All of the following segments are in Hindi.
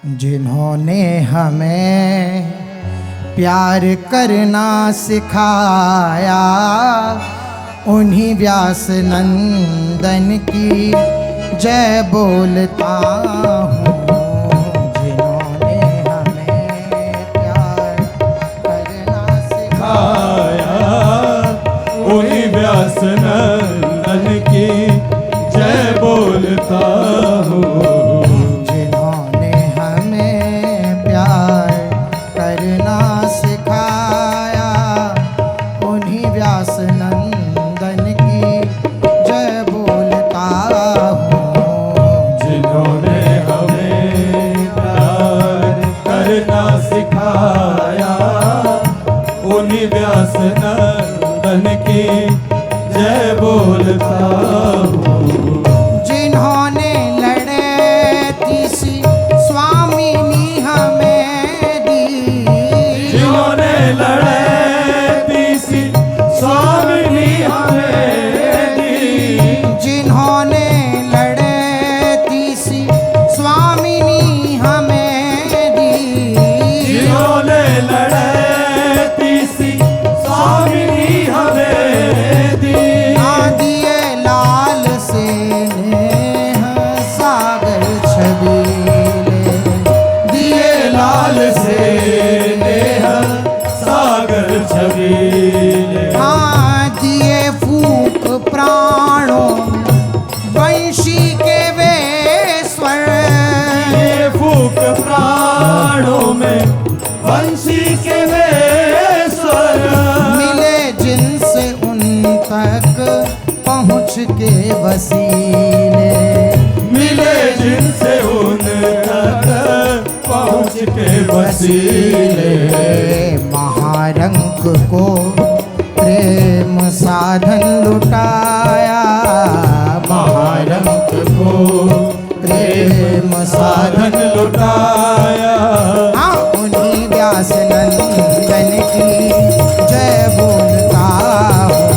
जिन्होंने हमें प्यार करना सिखाया, उन्हीं व्यास नंदन की जय बोलता हूँ। जिन्होंने हमें प्यार करना सिखाया, उन्हीं व्यास नंदन की जय बोलता हूँ। व्यास नंदन की जय बोलता हूँ। जिन्होंने लड़े तीसी स्वामिनी हमें दी, जिन्होंने लड़े तीसी स्वामिनी हमें दी, जिन्होंने लड़े तीसी स्वामिनी हमें दी, जिन्होंने लड़े स्वामिनी हमें दी, दिए लाल से नेह सागर छबीले, दिए लाल से नेह सागर छबीले, हाँ दिए फूक प्राणों वंशी के वे स्वर, दिए फूक प्राणों में वंशी के वे पहुँच के वसीले, मिले जिनसे उन तक पहुँच के वसीले। महारंक को प्रेम साधन लुटाया, महारंक को प्रेम साधन लुटाया, उन्हीं व्यास नंदन की जय बोलता हूँ।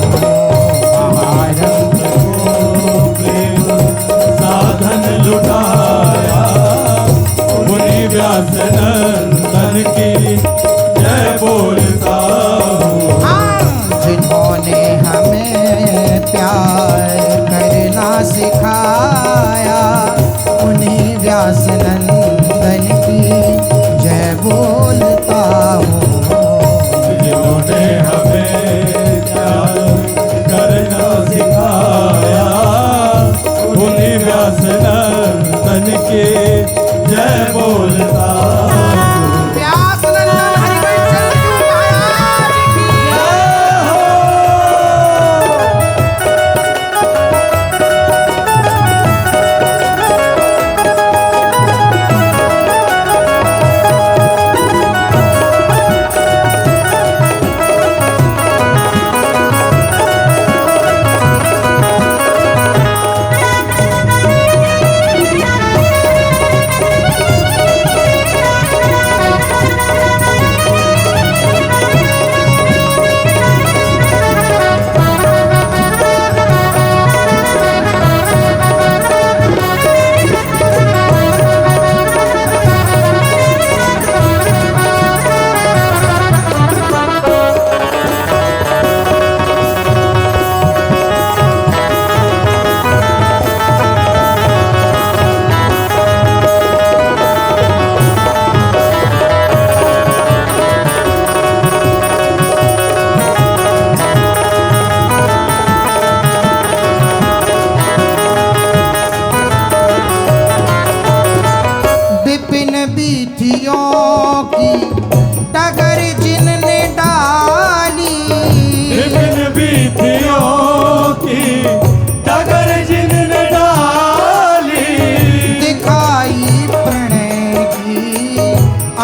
लुटाया, उन्हीं व्यास नंदन की जय बोलता हूँ। जिन्होंने हमें प्यार करना सिखाया, उन्हीं व्यास नंदन की जय बोलता हूँ। जिन्होंने हमें प्यार करना सिखाया, उन्हीं व्यास नंदन की जय बोलता हूँ। व्यास नंदन हरिवंशल की महाराज की जय हो।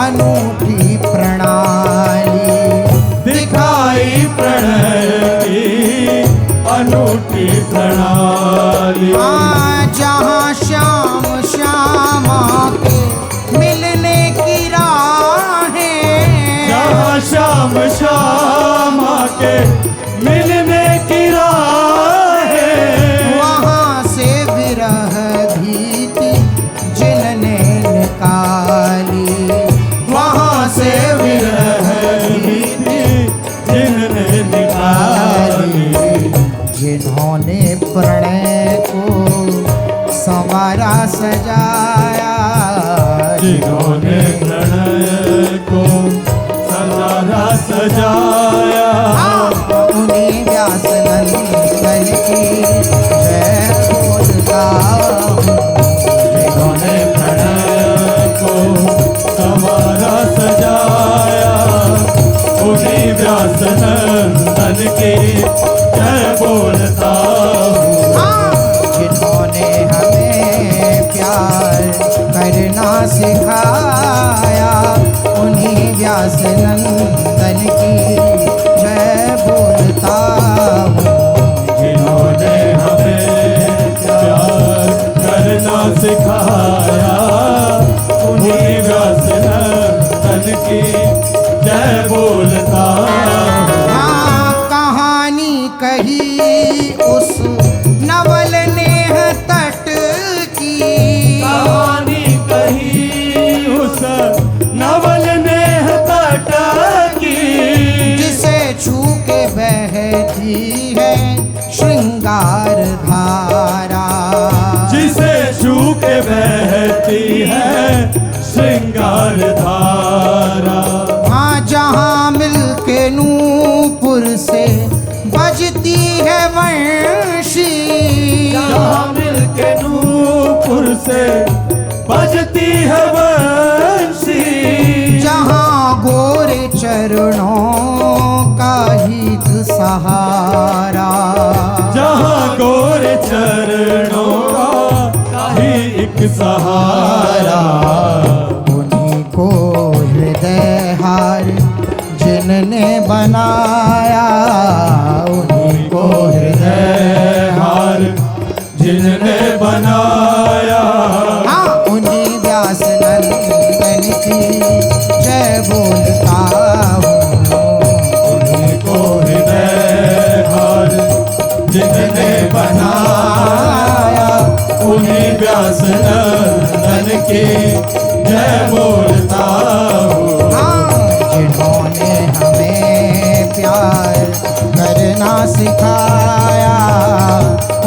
अनूठी प्रणाली, दिखाई प्रणय की अनूठी प्रणाली। जहाँ श्याम श्यामा के मिलने की राहें, जहाँ श्याम श्यामा के मिलने की राहें, वहाँ से विरह भीति जिनने निकाली। जिन्होंने प्रणय को सजाया सजाया उन्हीं व्यास नंदन की जय बोलता हूँ। जिन्होंने प्रणय को संवारा सजाया उन्हीं व्यास नंदन की जय बोलता हूँ। जिन्होंने हमें प्यार करना सिखाया उन्हीं व्यास नंदन की जय बोलता हूँ। जिन्होंने हमें प्यार करना सिखाया उन्हीं व्यास नंदन की जय बोलता हूँ। हाँ, कहानी कही उस नवल नेह तट की कहानी कही उस नवल नेह तट की जिसे छू के बहती है श्रृंगार धारा। जिसे छू के बहती है श्रृंगार धारा। हाँ, जहाँ मिल के नूपुर से बजती है वंशी जहाँ मिल के नूपुर से बजती है बंसी। जहाँ गोरे चरणों का हित सहारा। जहाँ गोरे चरणों का ही एक सहारा। उन्हीं को हृदय हार जिनने बनाया उन्हीं को हृदय हार जिनने बनाया हाँ, उन्हीं व्यास नंदन की जय बोलता हूँ। उन्हीं को हृदय हार जिनने बनाया उन्हीं व्यास नंदन की जय बोलता हूँ। हाँ, जिन्होंने हमें प्यार करना सिखाया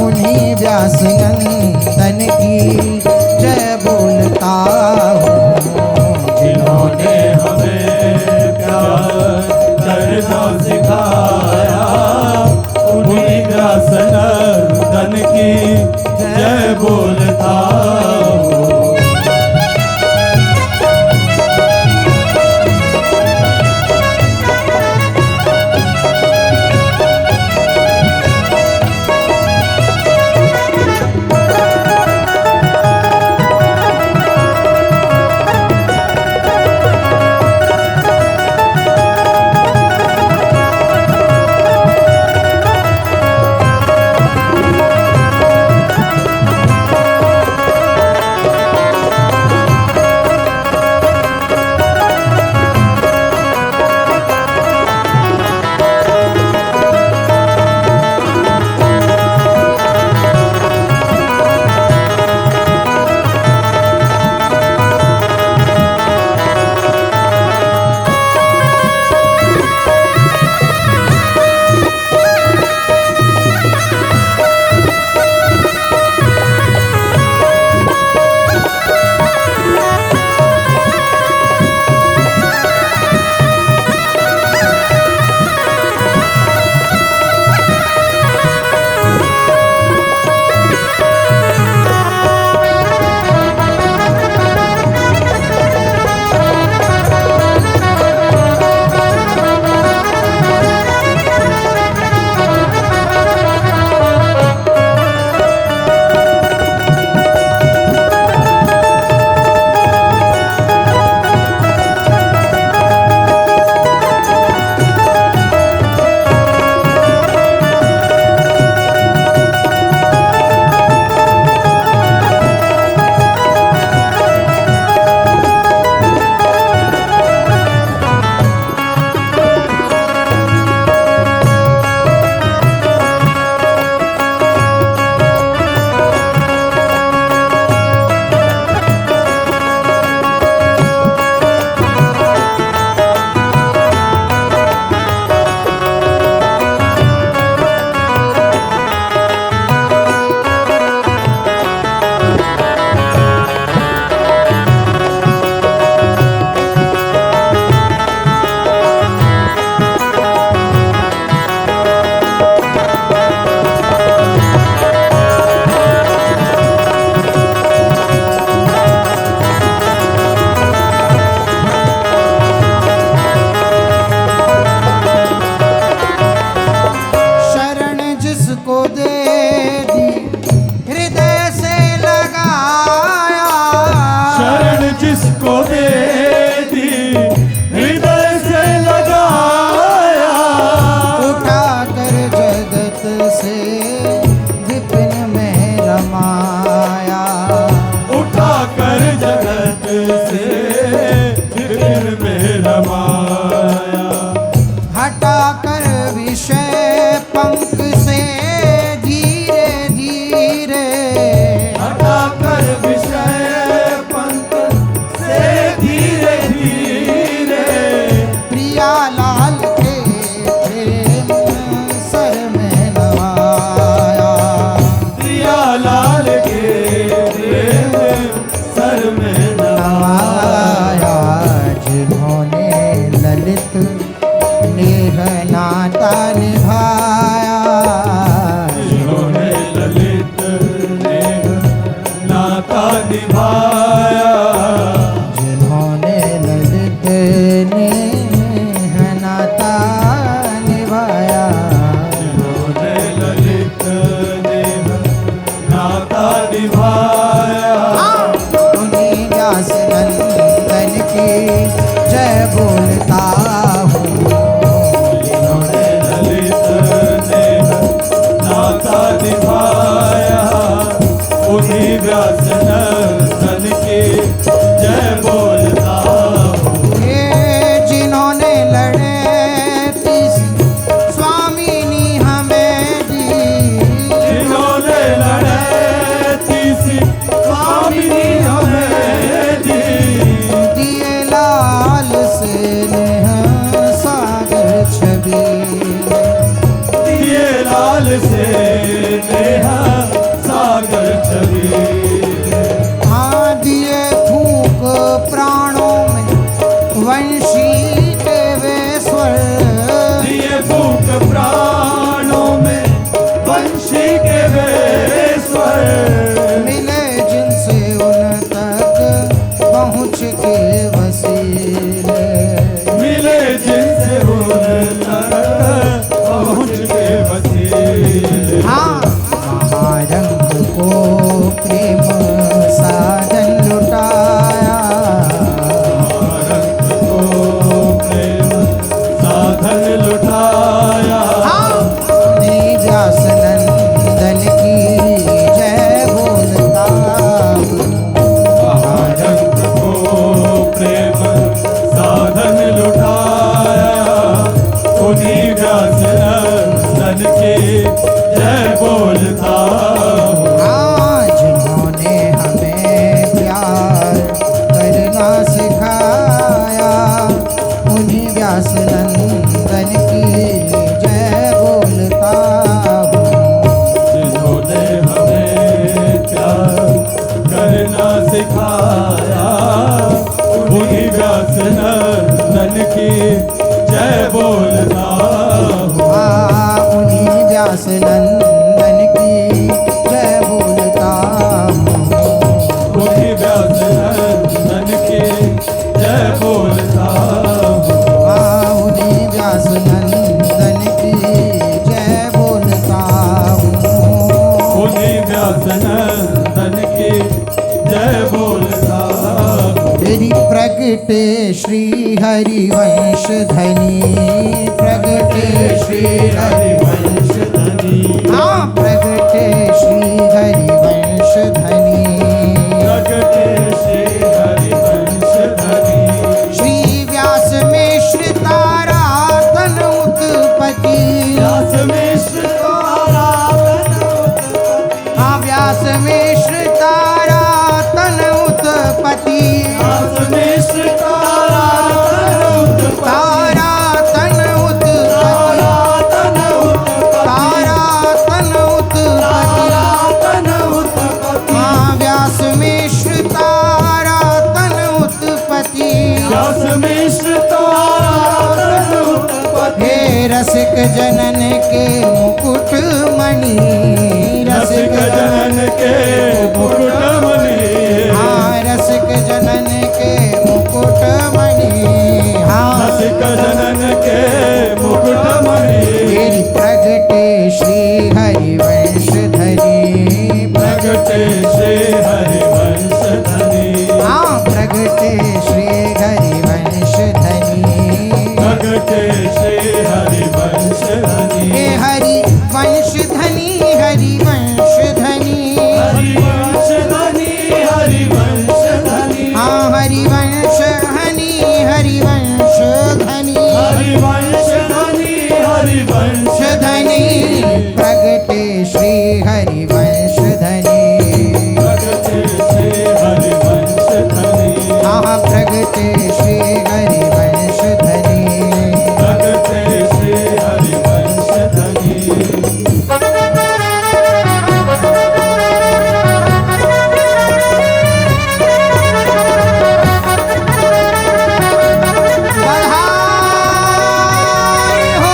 उन्हीं व्यास नंदन की जय बोलता हूँ। जिन्होंने हमें प्यार करना सिखाया उन्हीं व्यास नंदन की जय बोलता हूँ। की जय बोलता हूँ। जिन्होंने ललित ने नाता निभाया उन्हीं व्यास नंदन की जय बोलता हूँ। ये जिन्होंने लड़े तीसी स्वामिनी हमें दी, जिन्होंने लड़े तीसी स्वामिनी हमें दी, दिए लाल से नेह सागर छवि, दिए लाल से नेहा सागर छवि, हाँ दिए फूक प्राणों में वंशी के वे स्वर, दिए फूक प्राणों में वंशी के वे स्वर, मिले जिनसे उन तक पहुँच के वसीले, मिले जिनसे उन तक पहुँच के वसीले। हाँ महारंग को प्रेम साधन लुटाया, रंग को प्रेम साधन लुटाया, हाँ उन्हीं व्यास नंदन की जय बोलता हूँ। रंग को प्रेम साधन लुटाया उन्हीं व्यास नंदन की जय बोलता हूँ। हाँ जिन्होंने हमें प्यार करना सिखाया उन्हीं व्यास नंदन की जय बोलता हूँ। जिन्होंने हमें प्यार करना सिखाया उन्हीं व्यास नंदन की जय बोलता हूँ। हाँ उन्हीं व्यास नंदन की जय बोलता हूँ। उन्हीं व्यास नंदन की जय बोलता हूँ। हाँ उन्हीं व्यास नंदन की जय बोलता हूँ। उन्हीं व्यास नंदन की जय बोलता हूँ। तेरी प्रगटे श्री हरिवंश धनी, प्रगटे श्री हरिवंश धनी, हाँ प्रगटे श्री हरिवंश धनी, प्रगटे श्री हरिवंश धनी, श्री व्यास मिश्र तारा तन उत्पत्ति, व्यास मिश्र तारा तन उत्पत्ति, हाँ व्यास मिश्र तारा तन उत्पत्ति, व्यास मिश्र तारा तन उत्पत्ति, तारा तन उत्पत्ति, तारा तन उत्पत्ति, तारा तन उत्पत्ति, तारा तन उत्पत्ति, हाँ व्यास मिश्र तारा तन उत्पत्ति, व्यास मिश्र तारा तन उत्पत्ति, हे रसिक जनन के मुकुट मणि, रसिक जनन के मुकुट मणि, हाँ रसिक जनन के मुकुट मणि, हाँ रसिक जनन के मुकुट मणि, तेरी प्रगटे श्री हरिवंश धनी, प्रगटे श्री हरिवंश धनी, हाँ प्रगटे श्री हरिवंश धनी, प्रगटे श्री हरिवंश धनी, हे हरिवंश धनी, हरिवंश धनी, हरिवंश धनी, हरिवंश धनी, हाँ हरिवंश हनी, हरिवंश धनी, हरिवंश धनी, हरिवंश धनी, प्रगटे श्री हरिवंश धनी, प्रगटे श्री हरिवंश धनी, हाँ प्रगटे श्री हरिवंश धनी। प्रगटे श्री हरिवंश धनी। बधाई हो।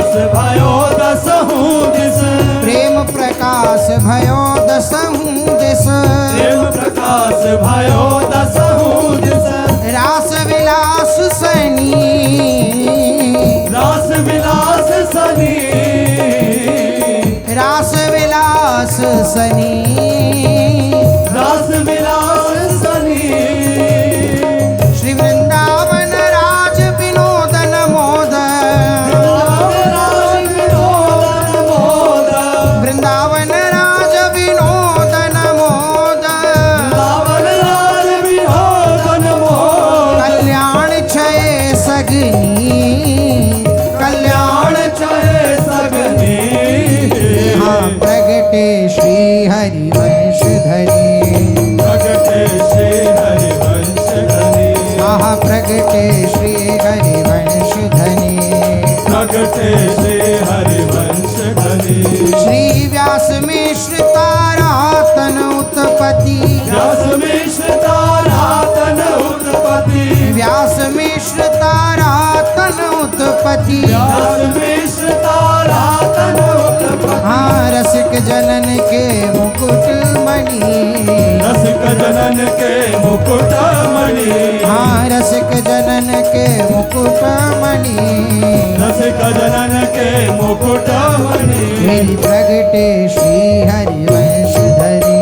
प्रकाश भयो दसहु दिस प्रेम प्रकाश भयो दसहु दिस प्रेम प्रकाश भयो दसहु दिस रास विलास सनी रास विलास सनी रास विलास सनी रास विलास सनी श्री वृंदावन राज विनोदन मोद वृंदावन राज विनोदन मोद कल्याण छय सगनी कल्याण हाँ प्रगटे श्री हरिवंश धरी आहा प्रगटे श्री हरिवंश धनी श्री व्यास मिश्र तारातन उत्पत्ति व्यास मिश्र तारातन उत्पत्ति हाँ रसिक जनन के मुकुट मणि रसिक जनन के मुकुट मणि हाँ रसिक जनन के मुकुट मणि रसिक जनन के मुकुट मणि मेरी प्रगटे श्री हरिवंश धरी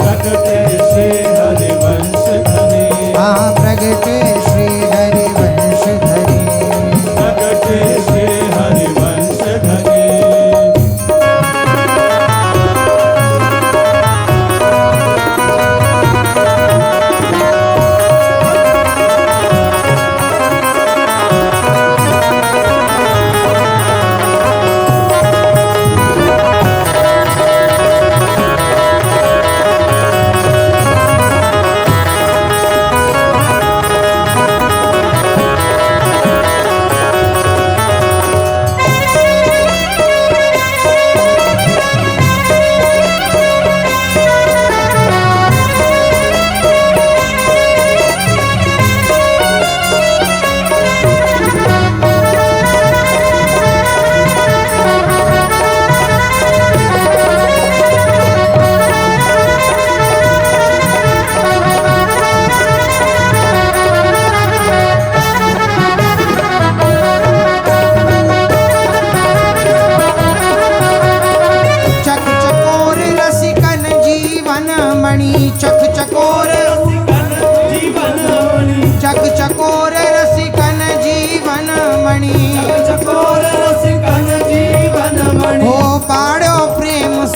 प्रगटे श्री हरिवंश धनी हाँ प्रगटे श्री हरिवंश धरी प्रगटे श्री हरिवंश धनी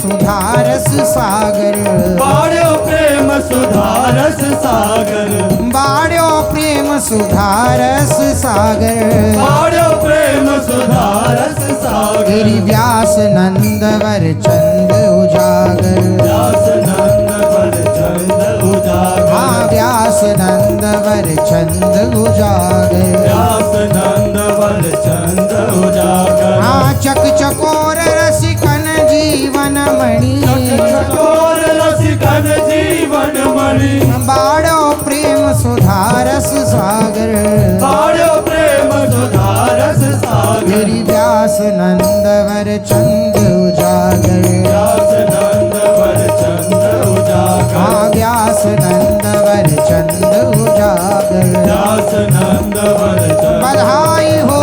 सुधारस सागर बाड़ो प्रेम सुधारस सागर बाड़ो प्रेम सुधारस सागर बाड़ो प्रेम सुधारस सागर गिरि व्यास नंदवर चंद उजागर व्यास नंदवर चंद उजागर हाँ व्यास नंदवर चंद उजागर व्यास नंदवर चंद उजागर हाँ चक चकोर रसिकन जीवन मणि चकोर रसिकन जीवन मणि बाड़ो प्रेम सुधारस सागर बाड़ो प्रेम सुधारस सागर गिरि व्यास नंदवर चंद उजागर व्यास नंदवर चंद उजागर हाँ व्यास नंदवर चंद उजागर व्यास नंदवर चंद बधाई हो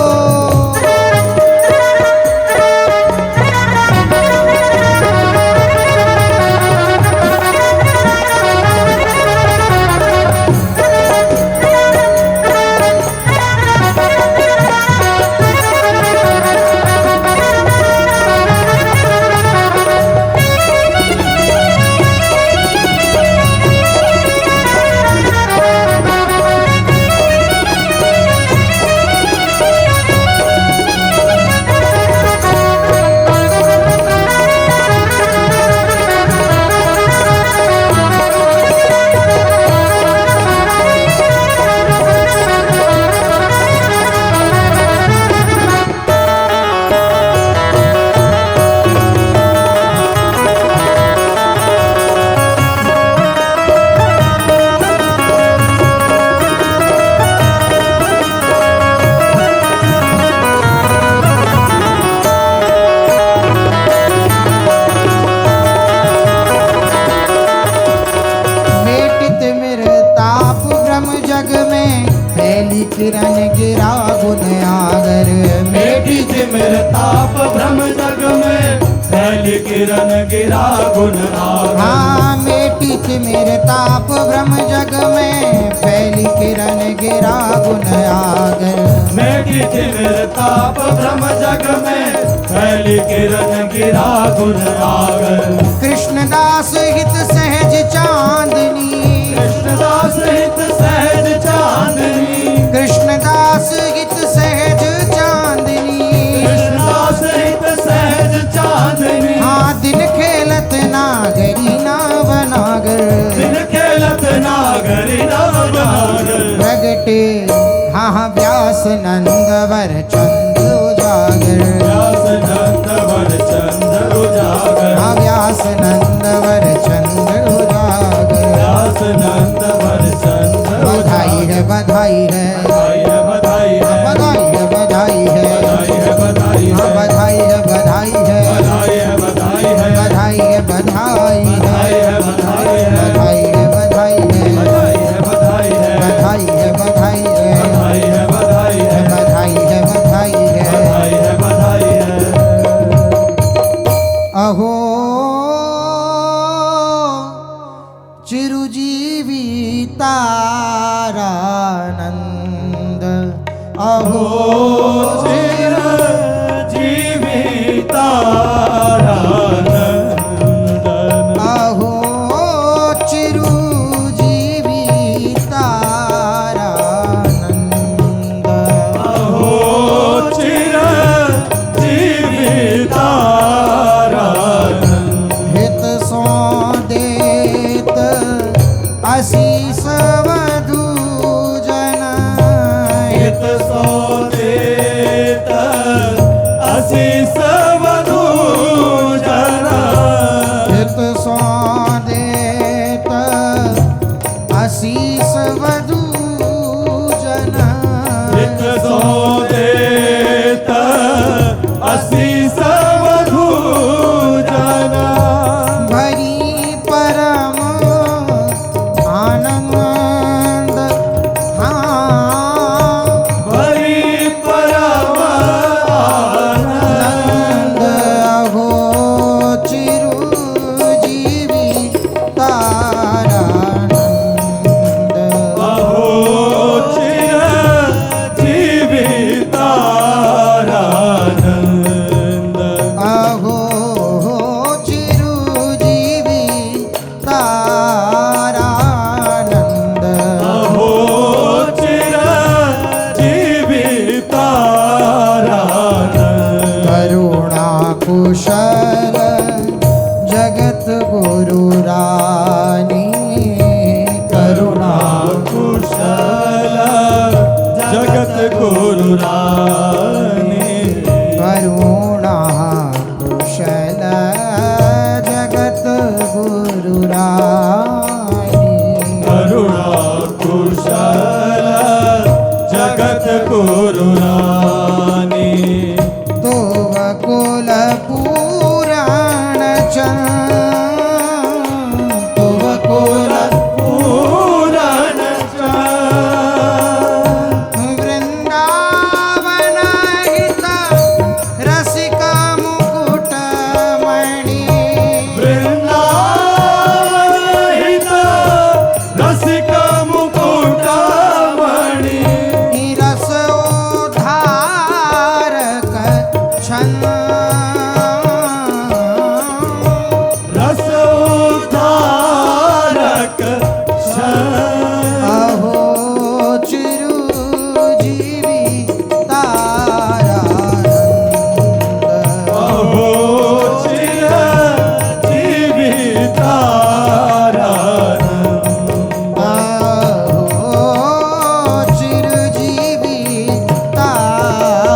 ताप भ्रम जग में फैली किरण गिरा गुण आगर हाँ मेटी तिमिर ताप भ्रम जग में फैली किरण गिरा गुण आगर मेटी तिमिर ताप भ्रम जग में फैली किरण गिरा गुण आगर कृष्णदास हित सहज चांदनी कृष्णदास हित सहज चांदनी कृष्णदास हित सहज चांदनी कृष्णदास हित सहज चांदनी हाँ दिन खेलत नागरी नाव नागर दिन खेलत नागरी नागर प्रगटे हाँ व्यास नंदवर चंद्र उजागर व्यास नंदवर चंद्र उजागर हाँ व्यास नंदवर चंद्र उजागर व्यास नंदवर चंद्र बधाई है बधाई है बधाई है बधाई है बधाई है बधाई है बधाई है बधाई है हाँ बधाई है बधाई है बधाई है बधाई है बधाई बधाई है है बधाई है बधाई है बधाई है बधाई है बधाई है बधाई है बधाई है बधाई है बधाई है बधाई है बधाई है अहो चिरुजीवी तारानंद अहो चिर जीवितानंदन अहो चिरुजीवी तारानंद अहो चिर जीवितानंद हित सो देत आशीष वधू जन हित सो देत आशीष वधू जना हित सो देत आशीष वधू जन हित सो देत आशीष वधू जना भरी परम आनंद हाँ भरी परम आनंद अहो चिरुजीवी तारानंद अहो चिर जीवितानंद अहो चिरुजीवी तारानंद अहो चिर जीवितानंद करुणा कुशल जगत गुरु रानी करुणा कुशल जगत गुरु रानी करुणा कुशल जगत गुरु रानी करुणा कुशल जगत गुरु रानी तो वकुल पुराण तो वकुल पूरण वृंदावन हित रसिक मुकुट मणि वृंदावहित रसिक मुकुटमणि रसोद्धारक छंद रस उद्धारक अहो चिरुजीवी तारानंद अहो चिर जीवितानंद अहो चिरुजीवी तारानंद